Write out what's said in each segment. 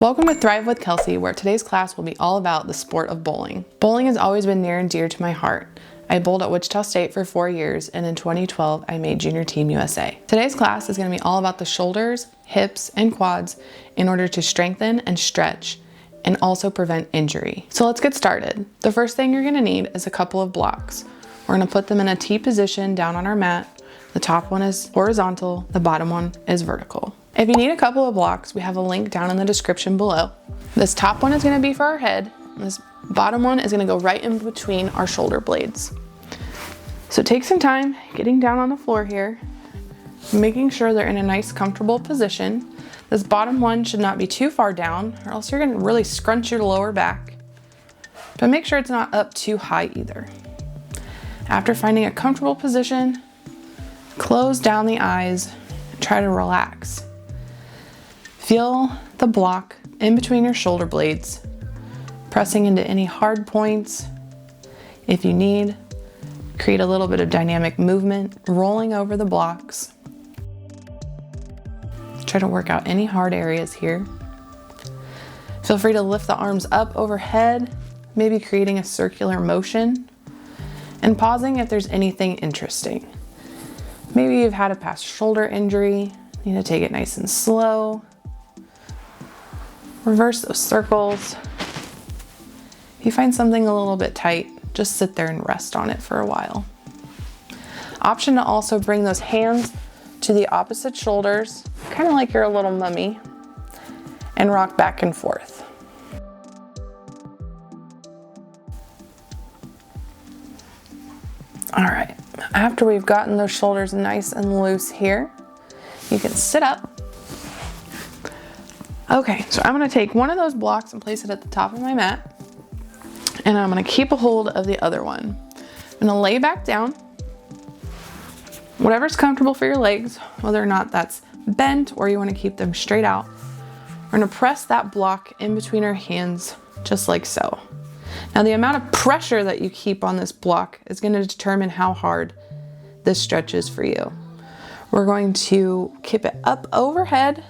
Welcome to Thrive with Kelsey, where today's class will be all about the sport of bowling. Bowling has always been near and dear to my heart. I bowled at Wichita State for 4 years, and in 2012, I made Junior Team USA. Today's class is going to be all about the shoulders, hips, and quads in order to strengthen and stretch and also prevent injury. So let's get started. The first thing you're going to need is a couple of blocks. We're going to put them in a T position down on our mat. The top one is horizontal, the bottom one is vertical. If you need a couple of blocks, we have a link down in the description below. This top one is going to be for our head, and this bottom one is going to go right in between our shoulder blades. So take some time getting down on the floor here, making sure they're in a nice comfortable position. This bottom one should not be too far down, or else you're going to really scrunch your lower back. But make sure it's not up too high either. After finding a comfortable position, close down the eyes and try to relax. Feel the block in between your shoulder blades, pressing into any hard points. If you need, create a little bit of dynamic movement, rolling over the blocks. Try to work out any hard areas here. Feel free to lift the arms up overhead, maybe creating a circular motion, and pausing if there's anything interesting. Maybe you've had a past shoulder injury, need to take it nice and slow. Reverse those circles. If you find something a little bit tight, just sit there and rest on it for a while. Option to also bring those hands to the opposite shoulders, kind of like you're a little mummy, and rock back and forth. All right, after we've gotten those shoulders nice and loose here, you can sit up. Okay, so I'm gonna take one of those blocks and place it at the top of my mat, and I'm gonna keep a hold of the other one. I'm gonna lay back down, whatever's comfortable for your legs, whether or not that's bent or you wanna keep them straight out. We're gonna press that block in between our hands, just like so. Now the amount of pressure that you keep on this block is gonna determine how hard this stretch is for you. We're going to keep it up overhead,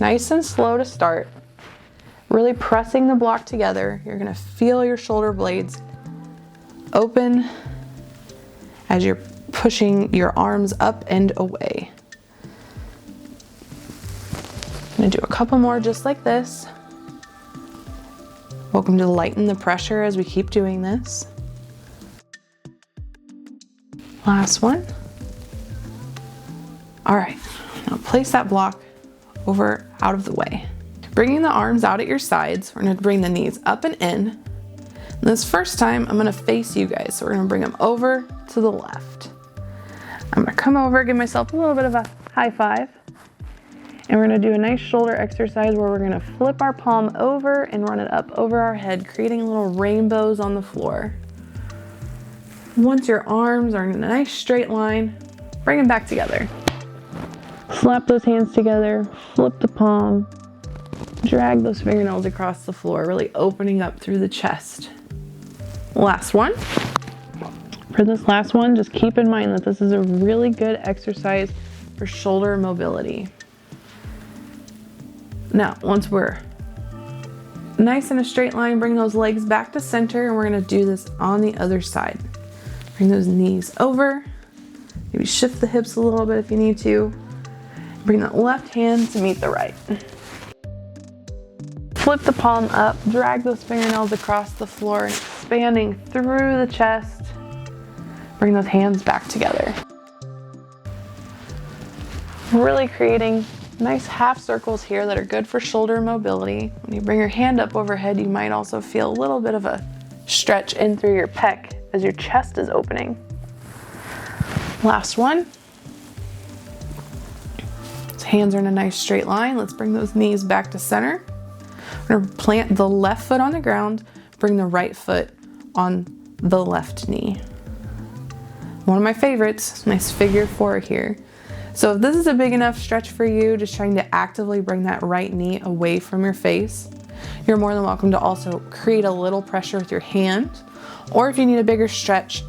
nice and slow to start, really pressing the block together. You're gonna feel your shoulder blades open as you're pushing your arms up and away. I'm gonna do a couple more just like this. Welcome to lighten the pressure as we keep doing this. Last one. All right, now place that block over out of the way. Bringing the arms out at your sides, we're gonna bring the knees up and in. And this first time, I'm gonna face you guys. So we're gonna bring them over to the left. I'm gonna come over, give myself a little bit of a high five. And we're gonna do a nice shoulder exercise where we're gonna flip our palm over and run it up over our head, creating little rainbows on the floor. Once your arms are in a nice straight line, bring them back together. Slap those hands together, flip the palm, drag those fingernails across the floor, really opening up through the chest. Last one. For this last one, just keep in mind that this is a really good exercise for shoulder mobility. Now, once we're nice in a straight line, bring those legs back to center, and we're gonna do this on the other side. Bring those knees over, maybe shift the hips a little bit if you need to. Bring that left hand to meet the right. Flip the palm up, drag those fingernails across the floor, expanding through the chest. Bring those hands back together. Really creating nice half circles here that are good for shoulder mobility. When you bring your hand up overhead, you might also feel a little bit of a stretch in through your pec as your chest is opening. Last one. Hands are in a nice straight line. Let's bring those knees back to center. We're gonna plant the left foot on the ground, bring the right foot on the left knee. One of my favorites, nice figure four here. So if this is a big enough stretch for you, just trying to actively bring that right knee away from your face, you're more than welcome to also create a little pressure with your hand. Or if you need a bigger stretch,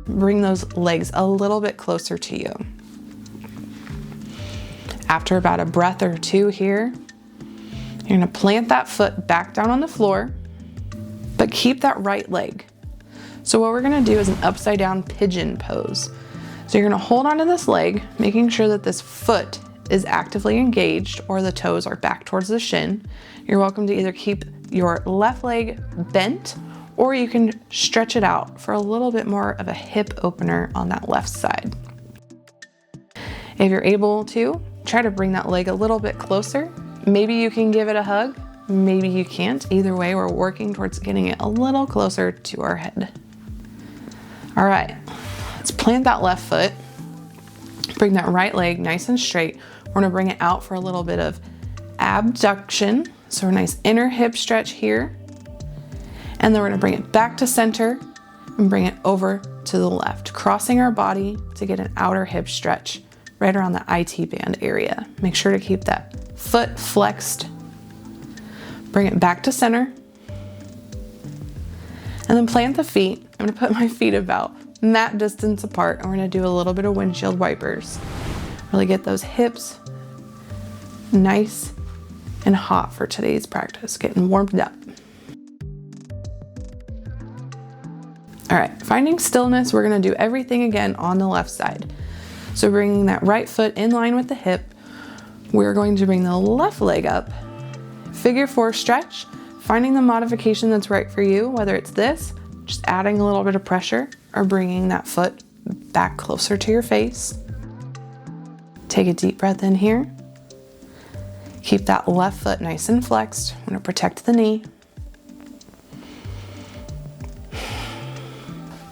bring those legs a little bit closer to you. After about a breath or two here, You're gonna plant that foot back down on the floor, but keep that right leg. So what we're gonna do is an upside down pigeon pose. So you're gonna hold onto this leg, making sure that this foot is actively engaged or the toes are back towards the shin. You're welcome to either keep your left leg bent or you can stretch it out for a little bit more of a hip opener on that left side. If you're able to, try to bring that leg a little bit closer. Maybe you can give it a hug, maybe you can't. Either way, we're working towards getting it a little closer to our head. All right, let's plant that left foot. Bring that right leg nice and straight. We're gonna bring it out for a little bit of abduction. So a nice inner hip stretch here. And then we're gonna bring it back to center and bring it over to the left, crossing our body to get an outer hip stretch right around the IT band area. Make sure to keep that foot flexed. Bring it back to center. And then plant the feet. I'm gonna put my feet about mat distance apart and we're gonna do a little bit of windshield wipers. Really get those hips nice and hot for today's practice, getting warmed up. All right, finding stillness, we're gonna do everything again on the left side. So bringing that right foot in line with the hip, we're going to bring the left leg up, figure 4 stretch, finding the modification that's right for you, whether it's this, just adding a little bit of pressure, or bringing that foot back closer to your face. Take a deep breath in here. Keep that left foot nice and flexed. I'm gonna protect the knee.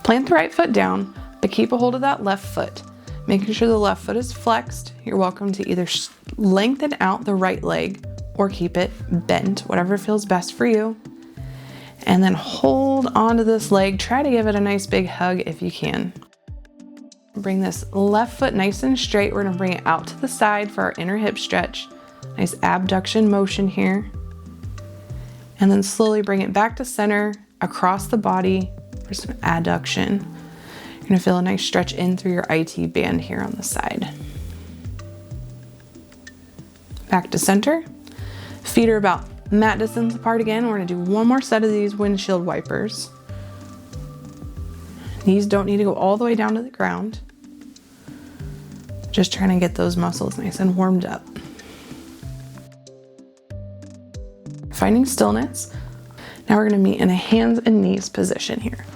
Plant the right foot down, but keep a hold of that left foot. Making sure the left foot is flexed. You're welcome to either lengthen out the right leg or keep it bent, whatever feels best for you. And then hold onto this leg. Try to give it a nice big hug if you can. Bring this left foot nice and straight. We're gonna bring it out to the side for our inner hip stretch. Nice abduction motion here. And then slowly bring it back to center across the body for some adduction. You're gonna feel a nice stretch in through your IT band here on the side. Back to center. Feet are about mat distance apart again. We're gonna do one more set of these windshield wipers. Knees don't need to go all the way down to the ground. Just trying to get those muscles nice and warmed up. Finding stillness. Now we're gonna meet in a hands and knees position here.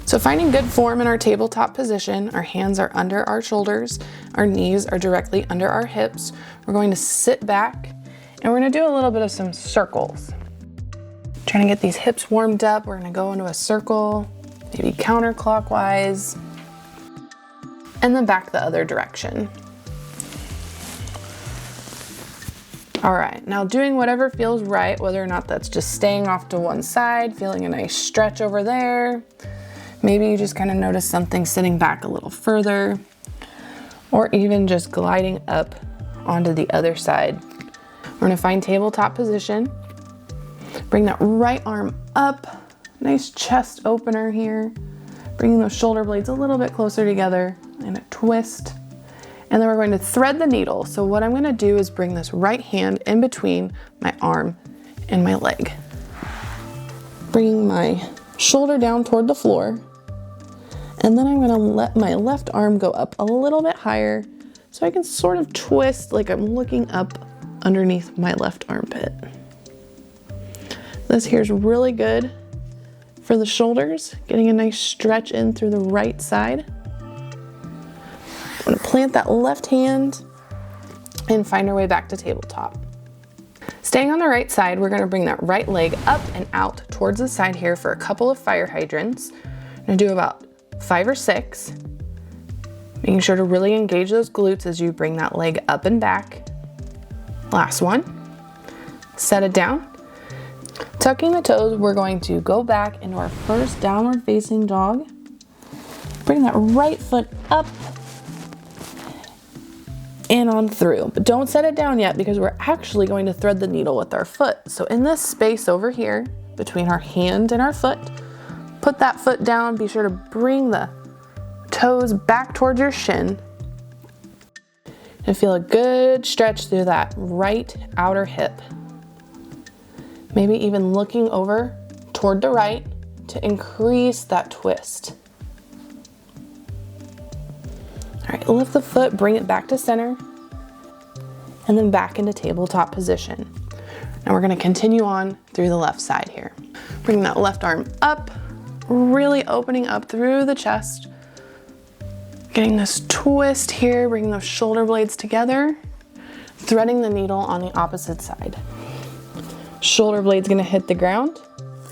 So finding good form in our tabletop position, our hands are under our shoulders, our knees are directly under our hips. We're going to sit back and we're gonna do a little bit of some circles. Trying to get these hips warmed up. We're gonna go into a circle, maybe counterclockwise, and then back the other direction. All right, now doing whatever feels right, whether or not that's just staying off to one side, feeling a nice stretch over there. Maybe you just kind of notice something sitting back a little further, or even just gliding up onto the other side. We're gonna find tabletop position. Bring that right arm up, nice chest opener here. Bringing those shoulder blades a little bit closer together and a twist. And then we're going to thread the needle. So what I'm gonna do is bring this right hand in between my arm and my leg. Bringing my shoulder down toward the floor. And then I'm gonna let my left arm go up a little bit higher so I can sort of twist like I'm looking up underneath my left armpit. This here is really good for the shoulders, getting a nice stretch in through the right side. I'm gonna plant that left hand and find our way back to tabletop. Staying on the right side, we're gonna bring that right leg up and out towards the side here for a couple of fire hydrants. I'm gonna do about 5 or 6, making sure to really engage those glutes as you bring that leg up and back. Last one, set it down. Tucking the toes, we're going to go back into our first downward facing dog. Bring that right foot up and on through, but don't set it down yet because we're actually going to thread the needle with our foot. So in this space over here, between our hand and our foot, put that foot down, be sure to bring the toes back towards your shin, And feel a good stretch through that right outer hip. Maybe even looking over toward the right to increase that twist. All right, lift the foot, bring it back to center, and then back into tabletop position. Now we're gonna continue on through the left side here. Bring that left arm up, really opening up through the chest. Getting this twist here, bringing those shoulder blades together, threading the needle on the opposite side. Shoulder blade's gonna hit the ground.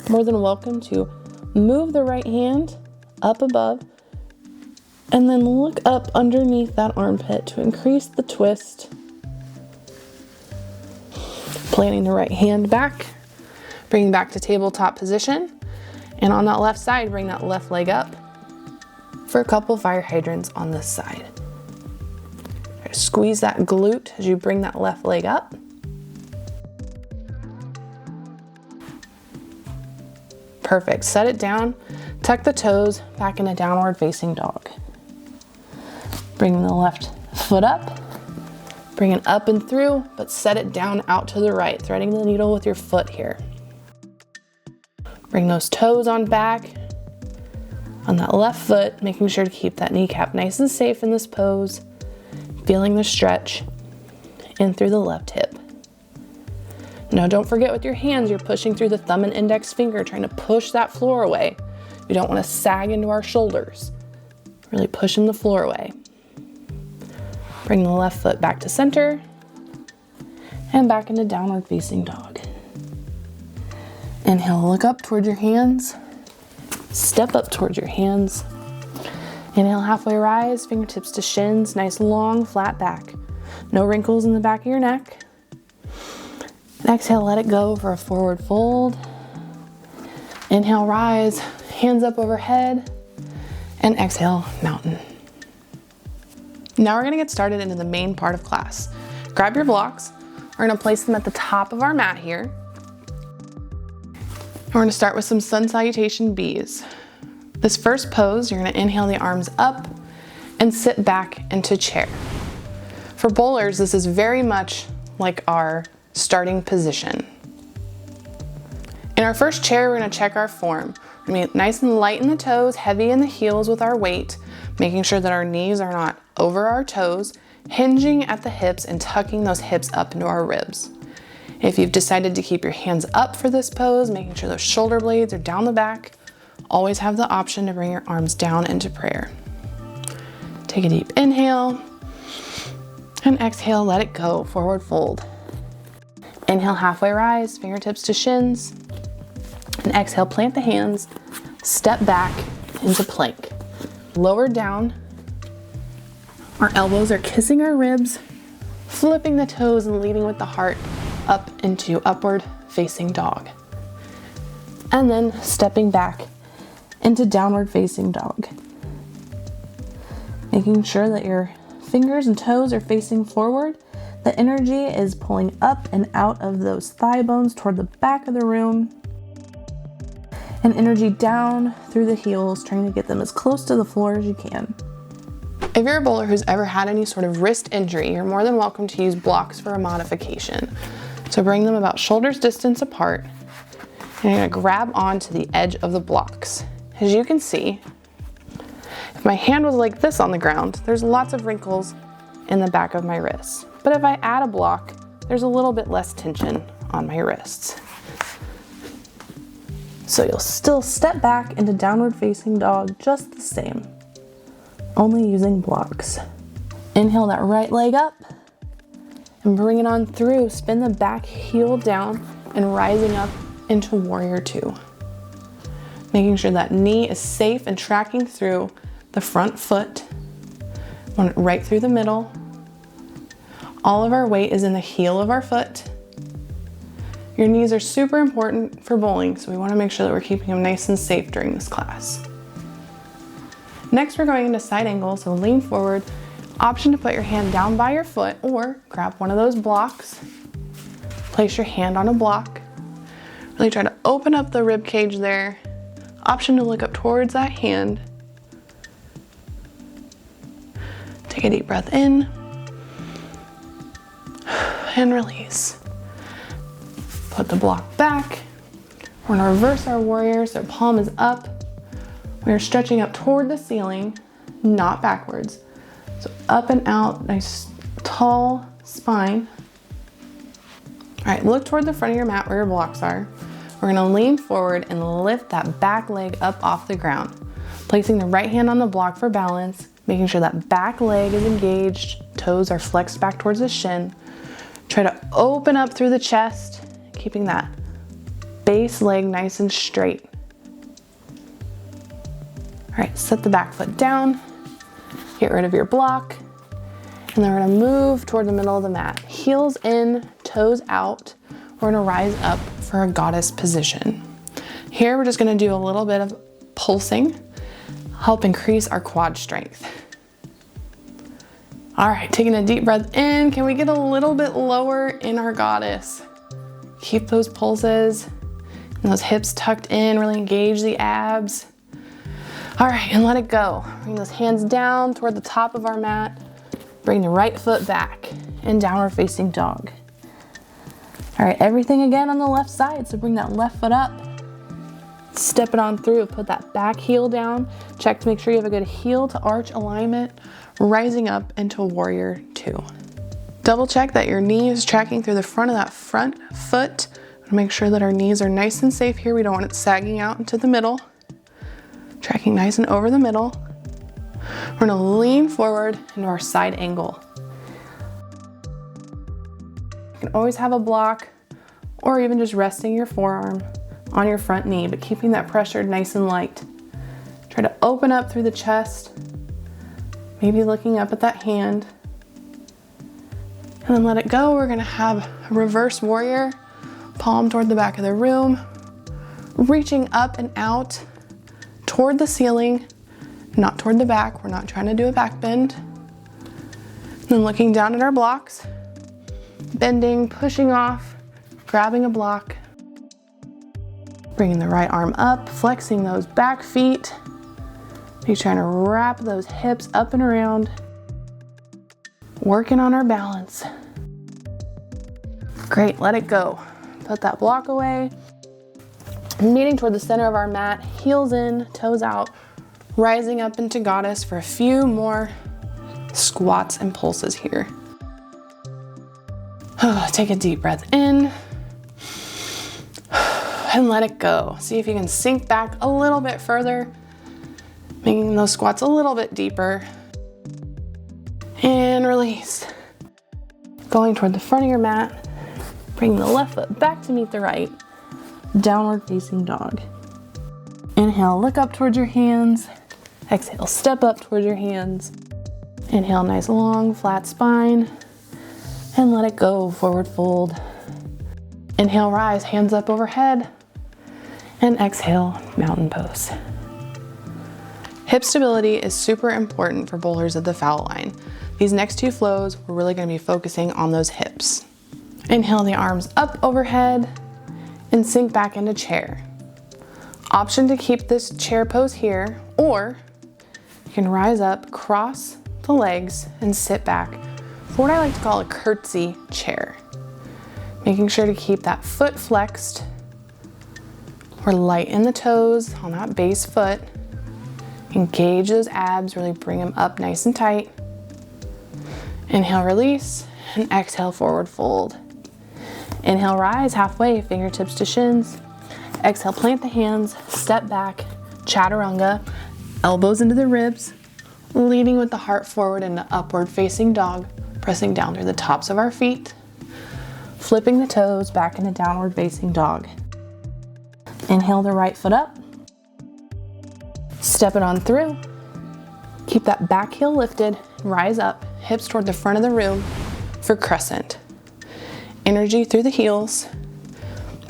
More than welcome to move the right hand up above and then look up underneath that armpit to increase the twist. Planting the right hand back, bringing back to tabletop position. And on that left side, bring that left leg up for a couple fire hydrants on this side. Squeeze that glute as you bring that left leg up. Perfect, set it down, tuck the toes back in a downward facing dog. Bring the left foot up, bring it up and through, but set it down out to the right, threading the needle with your foot here. Bring those toes on back, on that left foot, making sure to keep that kneecap nice and safe in this pose, feeling the stretch in through the left hip. Now don't forget with your hands, you're pushing through the thumb and index finger, trying to push that floor away. We don't want to sag into our shoulders. Really pushing the floor away. Bring the left foot back to center and back into downward facing dog. Inhale, look up towards your hands. Step up towards your hands. Inhale, halfway rise, fingertips to shins, nice long flat back. No wrinkles in the back of your neck. And exhale, let it go for a forward fold. Inhale, rise, hands up overhead, and exhale, mountain. Now we're gonna get started into the main part of class. Grab your blocks. We're gonna place them at the top of our mat here. We're gonna start with some sun salutation B's. This first pose, you're gonna inhale the arms up and sit back into chair. For bowlers, this is very much like our starting position. In our first chair, we're gonna check our form. We're gonna be nice and light in the toes, heavy in the heels with our weight, making sure that our knees are not over our toes, hinging at the hips and tucking those hips up into our ribs. If you've decided to keep your hands up for this pose, making sure those shoulder blades are down the back, always have the option to bring your arms down into prayer. Take a deep inhale and exhale, let it go, forward fold. Inhale, halfway rise, fingertips to shins, and exhale, plant the hands, step back into plank. Lower down, our elbows are kissing our ribs, flipping the toes and leading with the heart up into upward facing dog. And then stepping back into downward facing dog. Making sure that your fingers and toes are facing forward. The energy is pulling up and out of those thigh bones toward the back of the room. And energy down through the heels, trying to get them as close to the floor as you can. If you're a bowler who's ever had any sort of wrist injury, you're more than welcome to use blocks for a modification. So bring them about shoulders distance apart, and you're gonna grab onto the edge of the blocks. As you can see, if my hand was like this on the ground, there's lots of wrinkles in the back of my wrists. But if I add a block, there's a little bit less tension on my wrists. So you'll still step back into downward facing dog just the same, only using blocks. Inhale that right leg up and bring it on through. Spin the back heel down and rising up into warrior two. Making sure that knee is safe and tracking through the front foot, right through the middle. All of our weight is in the heel of our foot. Your knees are super important for bowling, so we want to make sure that we're keeping them nice and safe during this class. Next, we're going into side angle, so lean forward. Option to put your hand down by your foot or grab one of those blocks. Place your hand on a block. Really try to open up the rib cage there. Option to look up towards that hand. Take a deep breath in and release. Put the block back. We're gonna reverse our warrior, so palm is up. We're stretching up toward the ceiling, not backwards. So up and out, nice tall spine. All right, look toward the front of your mat where your blocks are. We're gonna lean forward and lift that back leg up off the ground. Placing the right hand on the block for balance, making sure that back leg is engaged, toes are flexed back towards the shin. Try to open up through the chest, keeping that base leg nice and straight. All right, set the back foot down, get rid of your block, and then we're gonna move toward the middle of the mat. Heels in, toes out. We're gonna rise up for a goddess position. Here, we're just gonna do a little bit of pulsing, help increase our quad strength. All right, taking a deep breath in. Can we get a little bit lower in our goddess? Keep those pulses and those hips tucked in, really engage the abs. All right, and let it go. Bring those hands down toward the top of our mat. Bring the right foot back in downward facing dog. All right, everything again on the left side. So bring that left foot up, step it on through, put that back heel down. Check to make sure you have a good heel to arch alignment, rising up into warrior two. Double check that your knee is tracking through the front of that front foot. Make sure that our knees are nice and safe here. We don't want it sagging out into the middle. Tracking nice and over the middle. We're gonna lean forward into our side angle. You can always have a block or even just resting your forearm on your front knee, but keeping that pressure nice and light. Try to open up through the chest, maybe looking up at that hand, and then let it go. We're gonna have a reverse warrior, palm toward the back of the room, reaching up and out toward the ceiling, not toward the back. We're not trying to do a back bend. Then looking down at our blocks, bending, pushing off, grabbing a block, bringing the right arm up, flexing those back feet. You're trying to wrap those hips up and around, working on our balance. Great, let it go. Put that block away. Meeting toward the center of our mat, heels in, toes out, rising up into goddess for a few more squats and pulses here. Take a deep breath in and let it go. See if you can sink back a little bit further, making those squats a little bit deeper. And release. Going toward the front of your mat, bring the left foot back to meet the right, downward facing dog. Inhale, look up towards your hands. Exhale, step up towards your hands. Inhale, nice long flat spine. And let it go, forward fold. Inhale, rise, hands up overhead. And exhale, mountain pose. Hip stability is super important for bowlers at the foul line. These next two flows, we're really gonna be focusing on those hips. Inhale the arms up overhead and sink back into chair. Option to keep this chair pose here, or you can rise up, cross the legs, and sit back for what I like to call a curtsy chair. Making sure to keep that foot flexed. We're light in the toes on that base foot. Engage those abs, really bring them up nice and tight. Inhale, release, and exhale, forward fold. Inhale, rise halfway, fingertips to shins. Exhale, plant the hands, step back, chaturanga, elbows into the ribs, leading with the heart forward into upward facing dog, pressing down through the tops of our feet, flipping the toes back into downward facing dog. Inhale the right foot up, step it on through, keep that back heel lifted, rise up, hips toward the front of the room for crescent. Energy through the heels,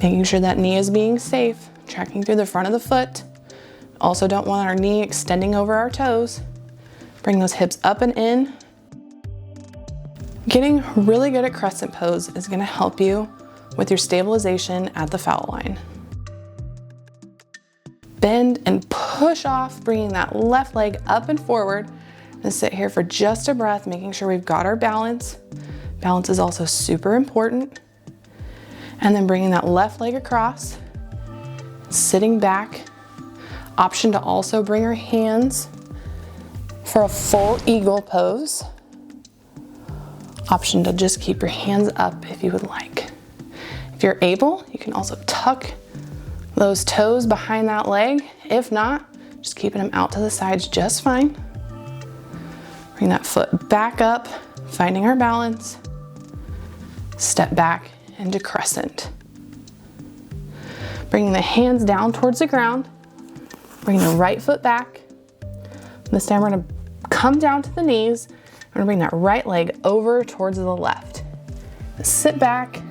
making sure that knee is being safe, tracking through the front of the foot. Also don't want our knee extending over our toes. Bring those hips up and in. Getting really good at crescent pose is gonna help you with your stabilization at the foul line. Bend and push off, bringing that left leg up and forward. And sit here for just a breath, making sure we've got our balance Balance is also super important. And then bringing that left leg across, sitting back. Option to also bring your hands for a full eagle pose. Option to just keep your hands up if you would like. If you're able, you can also tuck those toes behind that leg. If not, just keeping them out to the sides just fine. Bring that foot back up, finding our balance. Step back into crescent. Bringing the hands down towards the ground. Bring the right foot back. This time we're gonna come down to the knees. We're gonna bring that right leg over towards the left. Sit back.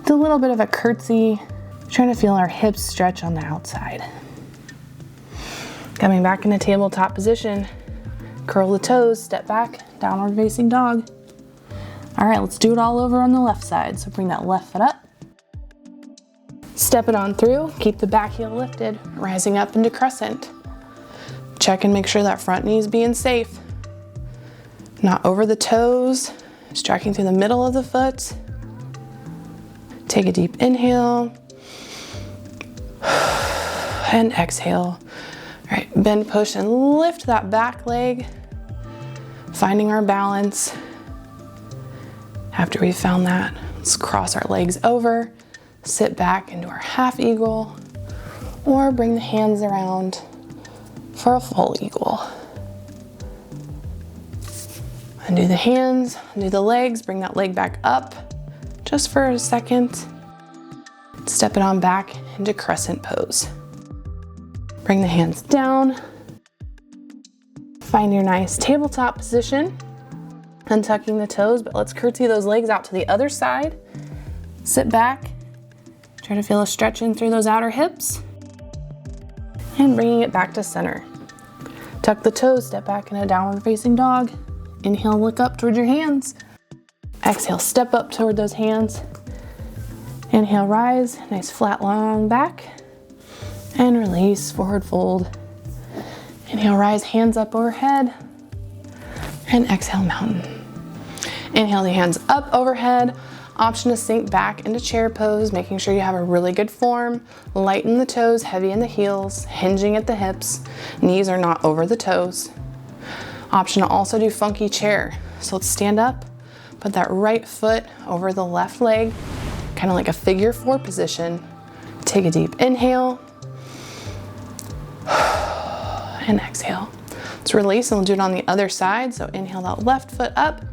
Do a little bit of a curtsy. Trying to feel our hips stretch on the outside. Coming back into tabletop position. Curl the toes, step back, downward facing dog. All right, let's do it all over on the left side. So bring that left foot up. Step it on through, keep the back heel lifted, rising up into crescent. Check and make sure that front knee is being safe. Not over the toes, just tracking through the middle of the foot. Take a deep inhale. And exhale. All right, bend, push, and lift that back leg. Finding our balance. After we've found that, let's cross our legs over. Sit back into our half eagle, or bring the hands around for a full eagle. Undo the hands, undo the legs, bring that leg back up just for a second. Step it on back into crescent pose. Bring the hands down. Find your nice tabletop position, untucking the toes, but let's curtsy those legs out to the other side. Sit back. Try to feel a stretch in through those outer hips. And bringing it back to center. Tuck the toes, step back in a downward facing dog. Inhale, look up towards your hands. Exhale, step up toward those hands. Inhale, rise, nice flat long back. And release, forward fold. Inhale, rise, hands up overhead. And exhale, mountain. Inhale the hands up overhead. Option to sink back into chair pose, making sure you have a really good form. Lighten the toes, heavy in the heels, hinging at the hips. Knees are not over the toes. Option to also do funky chair. So let's stand up, put that right foot over the left leg, kind of like a figure four position. Take a deep inhale. And exhale. Let's release and we'll do it on the other side. So inhale that left foot up.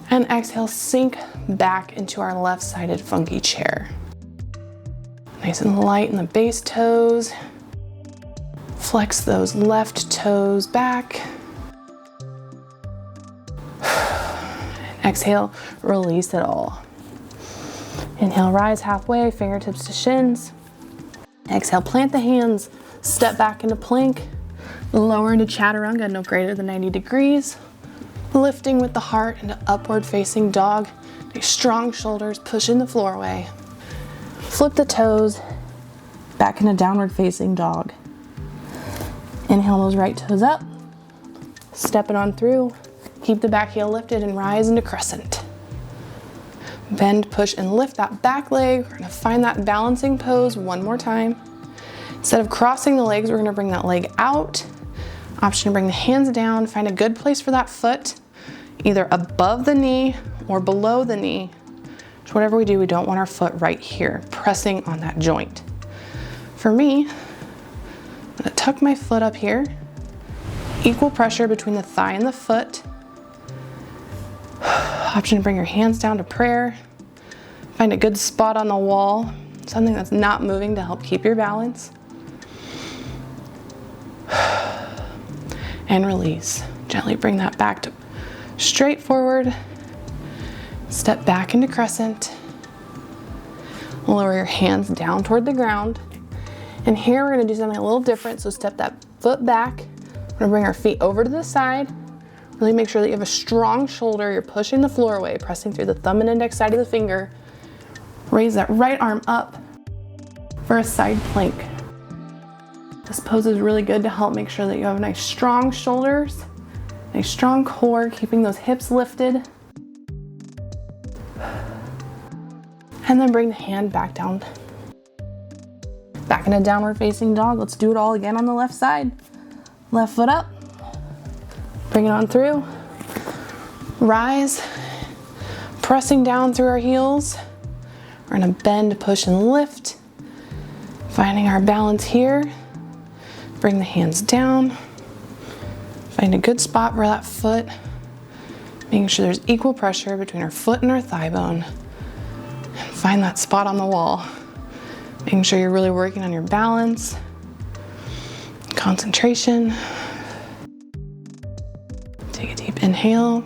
And exhale, sink back into our left-sided funky chair. Nice and light in the base toes. Flex those left toes back. Exhale, release it all. Inhale, rise halfway, fingertips to shins. Exhale, plant the hands, step back into plank. Lower into chaturanga, no greater than 90 degrees. Lifting with the heart into upward facing dog. Nice strong shoulders, pushing the floor away. Flip the toes, back into downward facing dog. Inhale those right toes up. Step it on through. Keep the back heel lifted and rise into crescent. Bend, push, and lift that back leg. We're gonna find that balancing pose one more time. Instead of crossing the legs, we're gonna bring that leg out. Option to bring the hands down, find a good place for that foot, either above the knee or below the knee. So whatever we do, we don't want our foot right here, pressing on that joint. For me, I'm gonna tuck my foot up here, equal pressure between the thigh and the foot. Option to bring your hands down to prayer. Find a good spot on the wall, something that's not moving to help keep your balance. And release. Gently bring that back to straight forward. Step back into crescent. Lower your hands down toward the ground. And here we're gonna do something a little different. So step that foot back. We're gonna bring our feet over to the side. Really make sure that you have a strong shoulder. You're pushing the floor away, pressing through the thumb and index side of the finger. Raise that right arm up for a side plank. This pose is really good to help make sure that you have nice strong shoulders, nice strong core, keeping those hips lifted. And then bring the hand back down. Back in a downward facing dog. Let's do it all again on the left side. Left foot up. Bring it on through. Rise. Pressing down through our heels. We're gonna bend, push, and lift. Finding our balance here. Bring the hands down. Find a good spot for that foot. Making sure there's equal pressure between our foot and our thigh bone. And find that spot on the wall. Making sure you're really working on your balance, concentration. Take a deep inhale.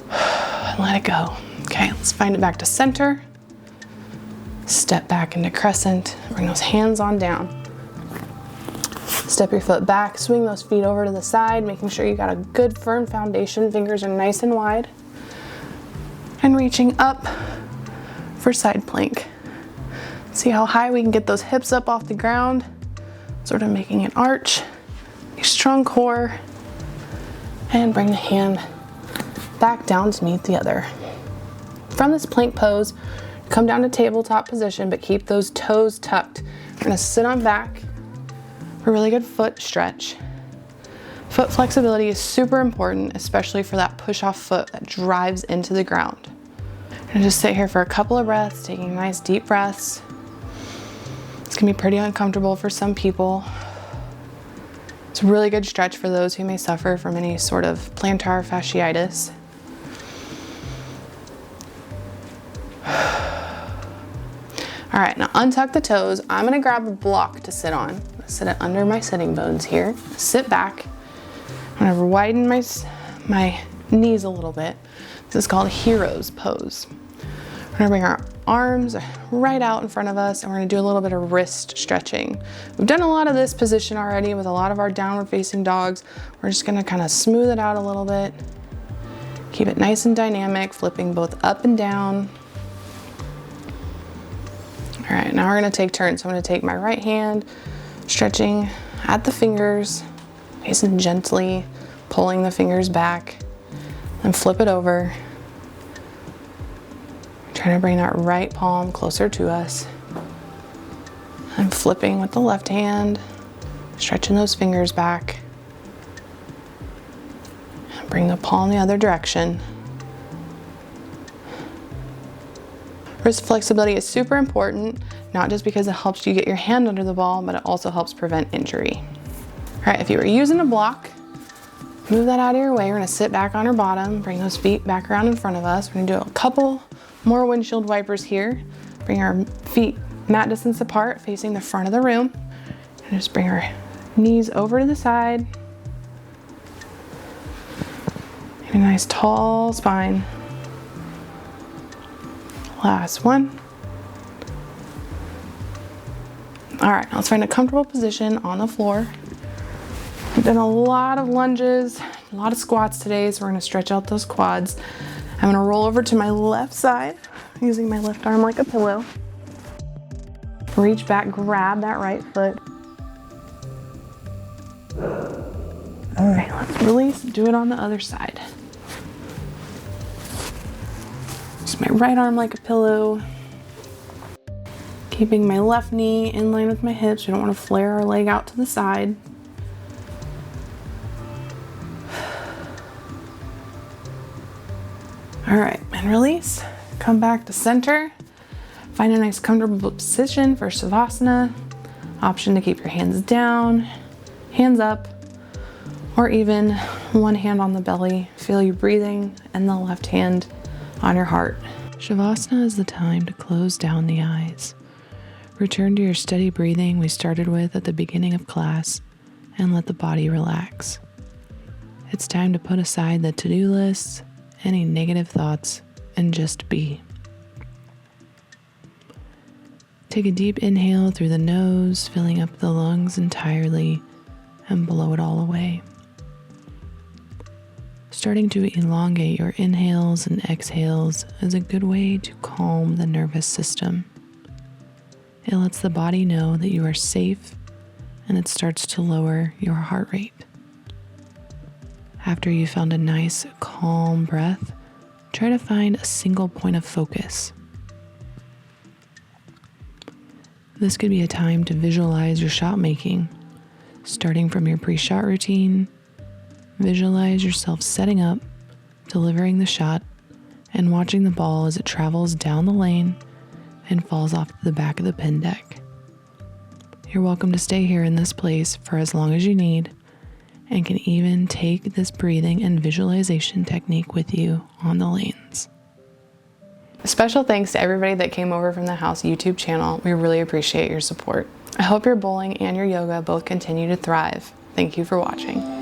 And let it go. Okay, let's find it back to center. Step back into crescent. Bring those hands on down. Step your foot back, swing those feet over to the side, making sure you got a good firm foundation. Fingers are nice and wide. And reaching up for side plank. See how high we can get those hips up off the ground, sort of making an arch. A strong core. And bring the hand back down to meet the other. From this plank pose, come down to tabletop position, but keep those toes tucked. We're gonna sit on back for a really good foot stretch. Foot flexibility is super important, especially for that push-off foot that drives into the ground. I'm gonna just sit here for a couple of breaths, taking nice deep breaths. It's gonna be pretty uncomfortable for some people. It's a really good stretch for those who may suffer from any sort of plantar fasciitis. All right, now untuck the toes. I'm gonna grab a block to sit on. Sit it under my sitting bones here. Sit back. I'm gonna widen my knees a little bit. This is called hero's pose. We're gonna bring our arms right out in front of us and we're gonna do a little bit of wrist stretching. We've done a lot of this position already with a lot of our downward facing dogs. We're just gonna kind of smooth it out a little bit. Keep it nice and dynamic, flipping both up and down. All right, now we're gonna take turns. So I'm gonna take my right hand, stretching at the fingers, nice and gently, pulling the fingers back, and flip it over. Trying to bring that right palm closer to us. I'm flipping with the left hand, stretching those fingers back. Bring the palm the other direction. Wrist flexibility is super important, not just because it helps you get your hand under the ball, but it also helps prevent injury. All right, if you were using a block, move that out of your way. We're gonna sit back on our bottom, bring those feet back around in front of us. We're gonna do a couple more windshield wipers here. Bring our feet mat distance apart, facing the front of the room. And just bring our knees over to the side. A nice tall spine. Last one. All right, now let's find a comfortable position on the floor. We've done a lot of lunges, a lot of squats today, so we're gonna stretch out those quads. I'm gonna roll over to my left side, using my left arm like a pillow. Reach back, grab that right foot. All right, let's release, do it on the other side. Just my right arm like a pillow. Keeping my left knee in line with my hips. We don't want to flare our leg out to the side. All right, and release. Come back to center. Find a nice comfortable position for Savasana. Option to keep your hands down, hands up, or even one hand on the belly. Feel you breathing and the left hand on your heart. Shavasana is the time to close down the eyes. Return to your steady breathing we started with at the beginning of class and let the body relax. It's time to put aside the to-do lists, any negative thoughts, and just be. Take a deep inhale through the nose, filling up the lungs entirely, and blow it all away. Starting to elongate your inhales and exhales is a good way to calm the nervous system. It lets the body know that you are safe, and it starts to lower your heart rate. After you found a nice, calm breath, Try to find a single point of focus. This could be a time to visualize your shot making, starting from your pre-shot routine. Visualize yourself setting up, delivering the shot, and watching the ball as it travels down the lane and falls off the back of the pin deck. You're welcome to stay here in this place for as long as you need, and can even take this breathing and visualization technique with you on the lanes. Special thanks to everybody that came over from the House YouTube channel. We really appreciate your support. I hope your bowling and your yoga both continue to thrive. Thank you for watching.